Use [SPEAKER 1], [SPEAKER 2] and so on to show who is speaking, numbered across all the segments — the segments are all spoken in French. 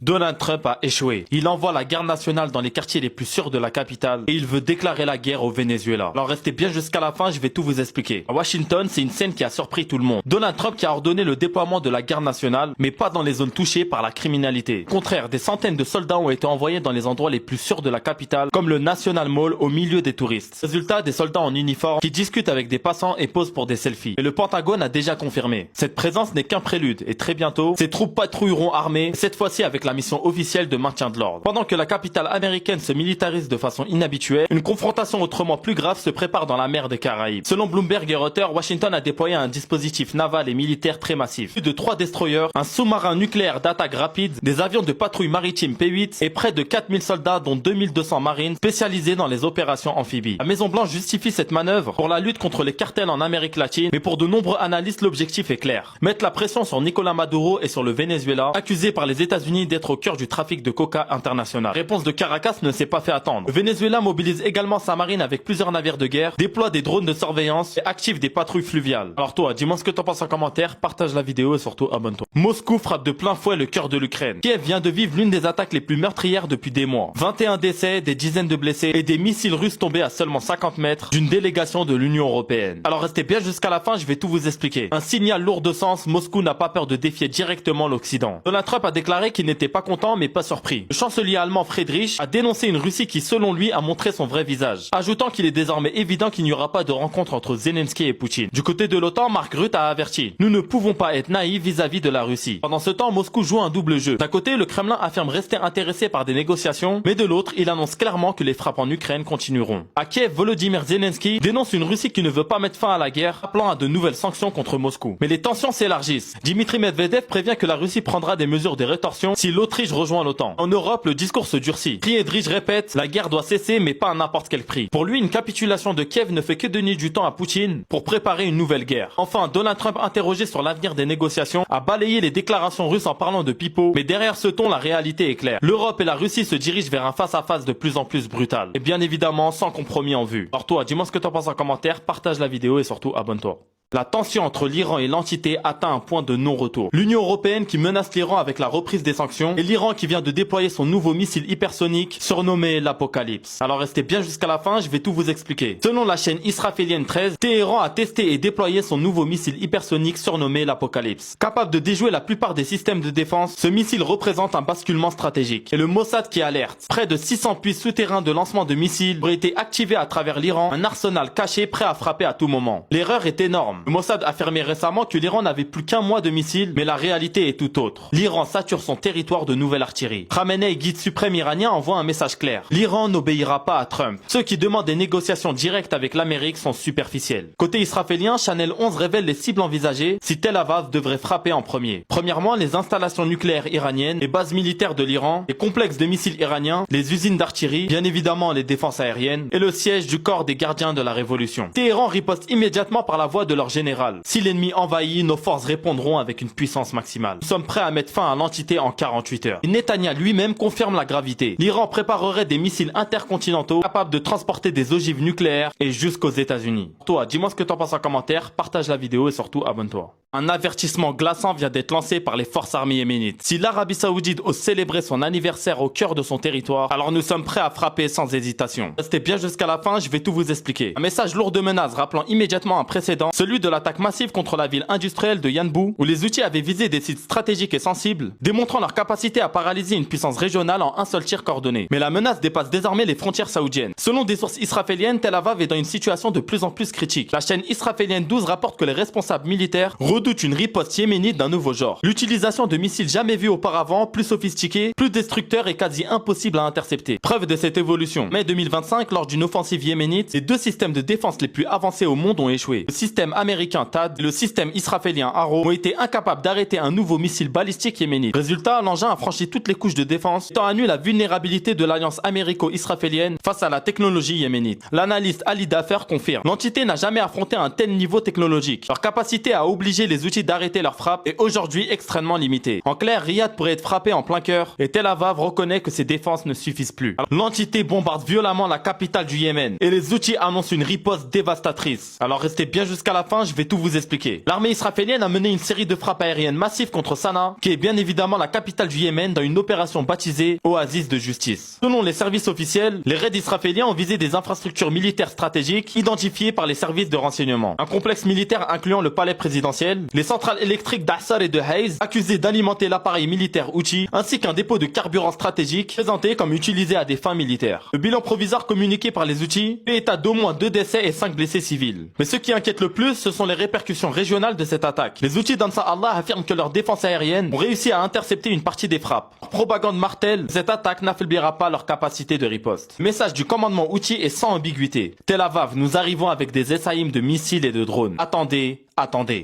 [SPEAKER 1] Donald Trump a échoué. Il envoie la garde nationale dans les quartiers les plus sûrs de la capitale et il veut déclarer la guerre au Venezuela. Alors restez bien jusqu'à la fin, je vais tout vous expliquer. À Washington, c'est une scène qui a surpris tout le monde. Donald Trump qui a ordonné le déploiement de la garde nationale, mais pas dans les zones touchées par la criminalité. Au contraire, des centaines de soldats ont été envoyés dans les endroits les plus sûrs de la capitale, comme le National Mall au milieu des touristes. Résultat, des soldats en uniforme qui discutent avec des passants et posent pour des selfies. Et le Pentagone a déjà confirmé. Cette présence n'est qu'un prélude et très bientôt, ces troupes patrouilleront armées, cette fois-ci avec la mission officielle de maintien de l'ordre. Pendant que la capitale américaine se militarise de façon inhabituelle, une confrontation autrement plus grave se prépare dans la mer des Caraïbes. Selon Bloomberg et Reuters, Washington a déployé un dispositif naval et militaire très massif. Plus de 3 destroyers, un sous-marin nucléaire d'attaque rapide, des avions de patrouille maritime P-8 et près de 4000 soldats dont 2200 marines spécialisés dans les opérations amphibies. La Maison-Blanche justifie cette manœuvre pour la lutte contre les cartels en Amérique latine, mais pour de nombreux analystes, l'objectif est clair. Mettre la pression sur Nicolás Maduro et sur le Venezuela, accusé par les États-Unis d'être au cœur du trafic de coca international. Réponse de Caracas ne s'est pas fait attendre. Le Venezuela mobilise également sa marine avec plusieurs navires de guerre, déploie des drones de surveillance et active des patrouilles fluviales. Alors toi, dis-moi ce que t'en penses en commentaire, partage la vidéo et surtout abonne-toi. Moscou frappe de plein fouet le cœur de l'Ukraine. Kiev vient de vivre l'une des attaques les plus meurtrières depuis des mois. 21 décès, des dizaines de blessés et des missiles russes tombés à seulement 50 mètres d'une délégation de l'Union européenne. Alors restez bien jusqu'à la fin, je vais tout vous expliquer. Un signal lourd de sens, Moscou n'a pas peur de défier directement l'Occident. Donald Trump a déclaré qu'il n'était pas content mais pas surpris. Le chancelier allemand Friedrich a dénoncé une Russie qui selon lui a montré son vrai visage, ajoutant qu'il est désormais évident qu'il n'y aura pas de rencontre entre Zelensky et Poutine. Du côté de l'OTAN, Mark Rutte a averti: nous ne pouvons pas être naïfs vis-à-vis de la Russie. Pendant ce temps, Moscou joue un double jeu. D'un côté, le Kremlin affirme rester intéressé par des négociations, mais de l'autre, il annonce clairement que les frappes en Ukraine continueront. À Kiev, Volodymyr Zelensky dénonce une Russie qui ne veut pas mettre fin à la guerre, appelant à de nouvelles sanctions contre Moscou. Mais les tensions s'élargissent. Dmitry Medvedev prévient que la Russie prendra des mesures de rétorsion si l'Autriche rejoint l'OTAN. En Europe, le discours se durcit. Friedrich répète: la guerre doit cesser mais pas à n'importe quel prix. Pour lui, une capitulation de Kiev ne fait que donner du temps à Poutine pour préparer une nouvelle guerre. Enfin, Donald Trump, interrogé sur l'avenir des négociations, a balayé les déclarations russes en parlant de pipeau, mais derrière ce ton, la réalité est claire. L'Europe et la Russie se dirigent vers un face-à-face de plus en plus brutal. Et bien évidemment, sans compromis en vue. Alors toi, dis-moi ce que t'en penses en commentaire, partage la vidéo et surtout abonne-toi. La tension entre l'Iran et l'entité atteint un point de non-retour. L'Union européenne qui menace l'Iran avec la reprise des sanctions et l'Iran qui vient de déployer son nouveau missile hypersonique surnommé l'Apocalypse. Alors restez bien jusqu'à la fin, je vais tout vous expliquer. Selon la chaîne israélienne 13, Téhéran a testé et déployé son nouveau missile hypersonique surnommé l'Apocalypse. Capable de déjouer la plupart des systèmes de défense, ce missile représente un basculement stratégique. Et le Mossad qui alerte. Près de 600 puits souterrains de lancement de missiles auraient été activés à travers l'Iran, un arsenal caché prêt à frapper à tout moment. L'erreur est énorme. Le Mossad a affirmé récemment que l'Iran n'avait plus qu'un mois de missiles, mais la réalité est tout autre. L'Iran sature son territoire de nouvelle artillerie. Khamenei, guide suprême iranien, envoie un message clair: l'Iran n'obéira pas à Trump. Ceux qui demandent des négociations directes avec l'Amérique sont superficiels. Côté israélien, Channel 11 révèle les cibles envisagées si Tel Aviv devrait frapper en premier. Premièrement, les installations nucléaires iraniennes, les bases militaires de l'Iran, les complexes de missiles iraniens, les usines d'artillerie, bien évidemment les défenses aériennes, et le siège du corps des gardiens de la révolution. Téhéran riposte immédiatement par la voix de leur général: si l'ennemi envahit, nos forces répondront avec une puissance maximale. Nous sommes prêts à mettre fin à l'entité en 48 heures. Et Netanya lui-même confirme la gravité. L'Iran préparerait des missiles intercontinentaux capables de transporter des ogives nucléaires et jusqu'aux États-Unis. Toi, dis-moi ce que t'en penses en commentaire, partage la vidéo et surtout abonne-toi. Un avertissement glaçant vient d'être lancé par les forces armées yéménites. Si l'Arabie Saoudite ose célébrer son anniversaire au cœur de son territoire, alors nous sommes prêts à frapper sans hésitation. Restez bien jusqu'à la fin, je vais tout vous expliquer. Un message lourd de menaces rappelant immédiatement un précédent, celui de l'attaque massive contre la ville industrielle de Yanbu, où les outils avaient visé des sites stratégiques et sensibles, démontrant leur capacité à paralyser une puissance régionale en un seul tir coordonné. Mais la menace dépasse désormais les frontières saoudiennes. Selon des sources israéliennes, Tel Aviv est dans une situation de plus en plus critique. La chaîne israélienne 12 rapporte que les responsables militaires redoutent une riposte yéménite d'un nouveau genre. L'utilisation de missiles jamais vus auparavant, plus sophistiqués, plus destructeurs et quasi impossible à intercepter. Preuve de cette évolution. Mai 2025, lors d'une offensive yéménite, les deux systèmes de défense les plus avancés au monde ont échoué. Le système américain THAAD et le système israélien Arrow ont été incapables d'arrêter un nouveau missile balistique yéménite. Résultat, l'engin a franchi toutes les couches de défense, mettant à nu la vulnérabilité de l'alliance américo-israélienne face à la technologie yéménite. L'analyste Ali Dafer confirme: l'entité n'a jamais affronté un tel niveau technologique. Leur capacité à obliger les outils d'arrêter leur frappe est aujourd'hui extrêmement limité. En clair, Riyad pourrait être frappé en plein cœur et Tel Aviv reconnaît que ses défenses ne suffisent plus. L'entité bombarde violemment la capitale du Yémen et les outils annoncent une riposte dévastatrice. Alors restez bien jusqu'à la fin, je vais tout vous expliquer. L'armée israélienne a mené une série de frappes aériennes massives contre Sanaa, qui est bien évidemment la capitale du Yémen, dans une opération baptisée Oasis de justice. Selon les services officiels, les raids israéliens ont visé des infrastructures militaires stratégiques identifiées par les services de renseignement. Un complexe militaire incluant le palais présidentiel, les centrales électriques d'Assar et de Hayz, accusées d'alimenter l'appareil militaire Houthi, ainsi qu'un dépôt de carburant stratégique présenté comme utilisé à des fins militaires. Le bilan provisoire communiqué par les Houthis fait état d'au moins 2 décès et 5 blessés civils. Mais ce qui inquiète le plus, ce sont les répercussions régionales de cette attaque. Les Houthis d'Ansar Allah affirment que leurs défenses aériennes ont réussi à intercepter une partie des frappes. Leur propagande martèle, cette attaque n'affaiblira pas leur capacité de riposte. Le message du commandement Houthi est sans ambiguïté. Tel Aviv, nous arrivons avec des essaïms de missiles et de drones. Attendez.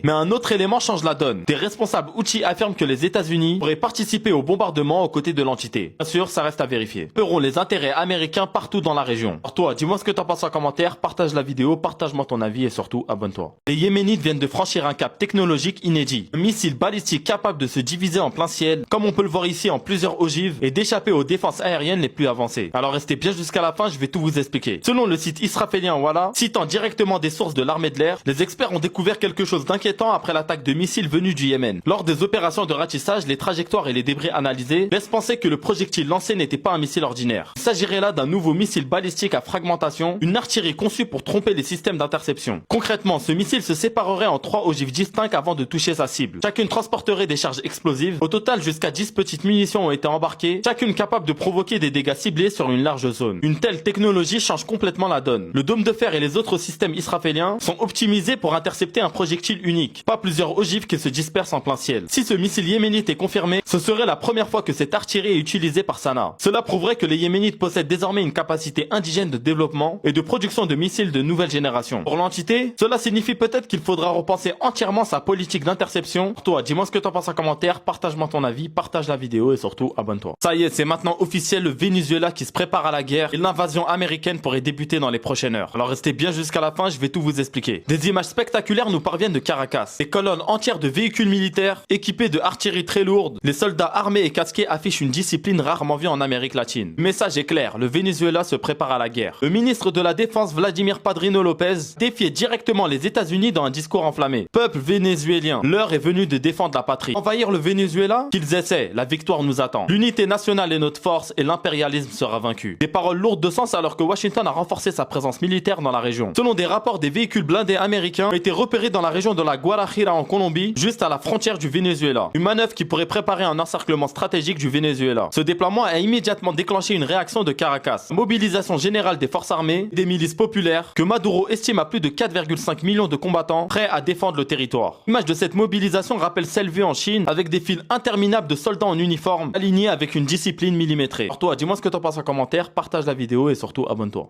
[SPEAKER 1] Mais un autre élément change la donne. Des responsables Houthis affirment que les États-Unis pourraient participer au bombardement aux côtés de l'entité. Bien sûr, ça reste à vérifier. Feront les intérêts américains partout dans la région. Alors toi, dis-moi ce que t'en penses en commentaire, partage la vidéo, partage-moi ton avis et surtout, abonne-toi. Les Yéménites viennent de franchir un cap technologique inédit. Un missile balistique capable de se diviser en plein ciel, comme on peut le voir ici en plusieurs ogives, et d'échapper aux défenses aériennes les plus avancées. Alors restez bien jusqu'à la fin, je vais tout vous expliquer. Selon le site israélien Walla, citant directement des sources de l'armée de l'air, les experts ont découvert quelque chose d'inquiétant après l'attaque de missiles venus du Yémen. Lors des opérations de ratissage, les trajectoires et les débris analysés laissent penser que le projectile lancé n'était pas un missile ordinaire. Il s'agirait là d'un nouveau missile balistique à fragmentation, une artillerie conçue pour tromper les systèmes d'interception. Concrètement, ce missile se séparerait en 3 ogives distinctes avant de toucher sa cible. Chacune transporterait des charges explosives. Au total, jusqu'à 10 petites munitions ont été embarquées, chacune capable de provoquer des dégâts ciblés sur une large zone. Une telle technologie change complètement la donne. Le dôme de fer et les autres systèmes israéliens sont optimisés pour intercepter un projectile unique, pas plusieurs ogives qui se dispersent en plein ciel. Si ce missile yéménite est confirmé, ce serait la première fois que cette artillerie est utilisée par Sanaa. Cela prouverait que les Yéménites possèdent désormais une capacité indigène de développement et de production de missiles de nouvelle génération. Pour l'entité, cela signifie peut-être qu'il faudra repenser entièrement sa politique d'interception. Pour toi, dis-moi ce que t'en penses en commentaire, partage-moi ton avis, partage la vidéo et surtout abonne-toi. Ça y est, c'est maintenant officiel, le Venezuela qui se prépare à la guerre et l'invasion américaine pourrait débuter dans les prochaines heures. Alors restez bien jusqu'à la fin, je vais tout vous expliquer. Des images spectaculaires nous parviennent de Caracas. Des colonnes entières de véhicules militaires équipés de artillerie très lourde. Les soldats armés et casqués affichent une discipline rarement vue en Amérique latine. Le message est clair, le Venezuela se prépare à la guerre. Le ministre de la Défense Vladimir Padrino Lopez défiait directement les États-Unis dans un discours enflammé. Peuple vénézuélien, l'heure est venue de défendre la patrie. Envahir le Venezuela? Qu'ils essaient, la victoire nous attend. L'unité nationale est notre force et l'impérialisme sera vaincu. Des paroles lourdes de sens alors que Washington a renforcé sa présence militaire dans la région. Selon des rapports, des véhicules blindés américains ont été repérés dans la région de la Guarajira en Colombie, juste à la frontière du Venezuela. Une manœuvre qui pourrait préparer un encerclement stratégique du Venezuela. Ce déploiement a immédiatement déclenché une réaction de Caracas. Mobilisation générale des forces armées, des milices populaires, que Maduro estime à plus de 4,5 millions de combattants prêts à défendre le territoire. L'image de cette mobilisation rappelle celle vue en Chine avec des files interminables de soldats en uniforme alignés avec une discipline millimétrée. Alors toi, dis-moi ce que t'en penses en commentaire, partage la vidéo et surtout abonne-toi.